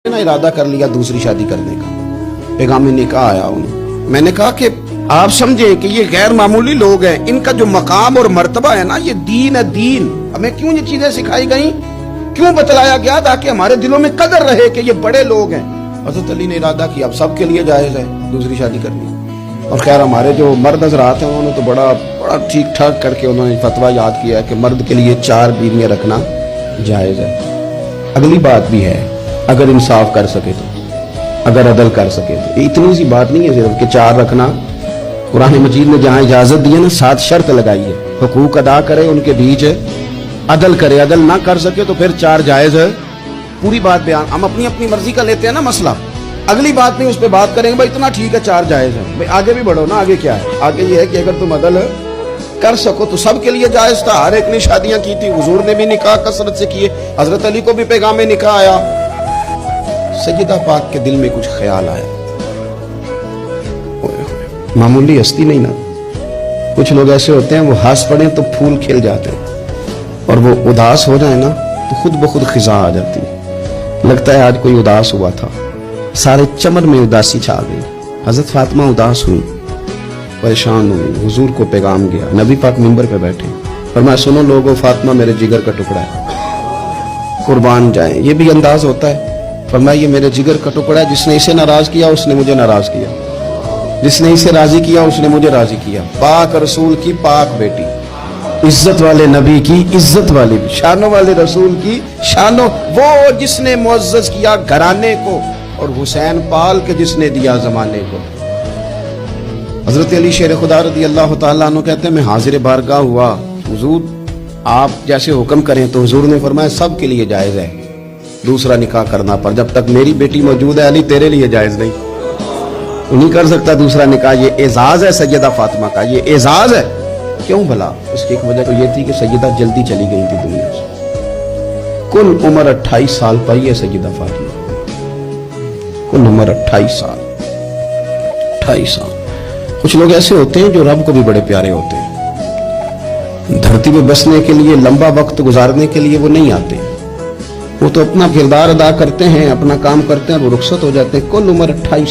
ना इरादा कर लिया दूसरी शादी करने का। पैगाम निकाह आया उन्हें, मैंने कहा कि आप समझे कि ये गैर मामूली लोग हैं, इनका जो मकाम और मर्तबा है ना, ये दीन है दीन। हमें क्यों ये चीजें सिखाई गई, क्यों बतलाया गया, ताकि हमारे दिलों में कदर रहे कि ये बड़े लोग हैं। हज़रत अली ने इरादा किया अब सबके लिए जायज़ है दूसरी शादी करनी। और खैर हमारे जो मर्द हज़रात हैं उन्होंने तो बड़ा ठीक ठाक करके उन्होंने फतवा याद किया कि मर्द के लिए 4 बीवियां रखना जायज़ है। अगली बात भी है, अगर इंसाफ कर सके तो, अगर अदल कर सके तो। इतनी सी बात नहीं है सिर्फ कि 4 रखना। कुरान मजीद ने जहां इजाजत दी है ना, 7 शर्त लगाई है। हुकूक अदा करे, उनके बीच अदल करे, अदल ना कर सके तो फिर 4 जायज है। पूरी बात बयान, हम अपनी अपनी मर्जी का लेते हैं ना मसला, अगली बात नहीं उस पर बात करेंगे भाई इतना ठीक है 4 जायज है। भाई आगे भी बढ़ो ना, आगे क्या है, आगे ये है कि अगर तुम अदल कर सको तो सबके लिए जायज था। हर एक ने शादियां की थी, हुजूर ने भी निकाह कसरत से किए, हजरत अली को भी पैगाम निकाह आया। सैयदा पाक के दिल में कुछ ख्याल आया, मामूली हस्ती नहीं ना, कुछ लोग ऐसे होते हैं वो हंस पड़े तो फूल खिल जाते हैं और वो उदास हो जाए ना तो खुद ब खुद खिजा आ जाती है। लगता है आज कोई उदास हुआ था, सारे चमन में उदासी छा गई। हजरत फातिमा उदास हुई, परेशान हुई, हुजूर को पैगाम गया। नबी पाक मिंबर पे बैठे, फरमाया सुनो लोगों, फातिमा मेरे जिगर का टुकड़ा है, कुर्बान जाए। ये भी अंदाज होता है। फरमाया ये मेरे जिगर का टुकड़ा है, जिसने इसे नाराज किया उसने मुझे नाराज किया, जिसने इसे राजी किया उसने मुझे राजी किया। पाक रसूल की पाक बेटी, इज्जत वाले नबी की इज्जत वाली, शानों वाले रसूल की शानों, वो जिसने मुअज्जज किया घराने को और हुसैन पाल के जिसने दिया जमाने को। हजरत अली शेर खुदा रज़ी अल्लाह तआला अन्हु कहते हैं मैं हाजिर बारगाह हुआ, हुजूर आप जैसे हुक्म करें। तो हुजूर ने फरमाया सब के लिए जायज है दूसरा निकाह करना, पर जब तक मेरी बेटी मौजूद है अली तेरे लिए जायज नहीं, नहीं कर सकता दूसरा निकाह। ये एजाज है सैयदा फातिमा का, ये एजाज है। क्यों भला? उसकी एक वजह तो ये थी कि सैयदा जल्दी चली गई थी दुनिया से। कुल उम्र 28 साल पाई है सैयदा फातिमा, कुल उम्र 28 साल। 28 साल। कुछ लोग ऐसे होते हैं जो रब को भी बड़े प्यारे होते हैं, धरती पे बसने के लिए लंबा वक्त गुजारने के लिए वो नहीं आते, वो तो अपना किरदार अदा करते हैं, अपना काम करते हैं, वो रुखसत हो जाते हैं। कुल उम्र 28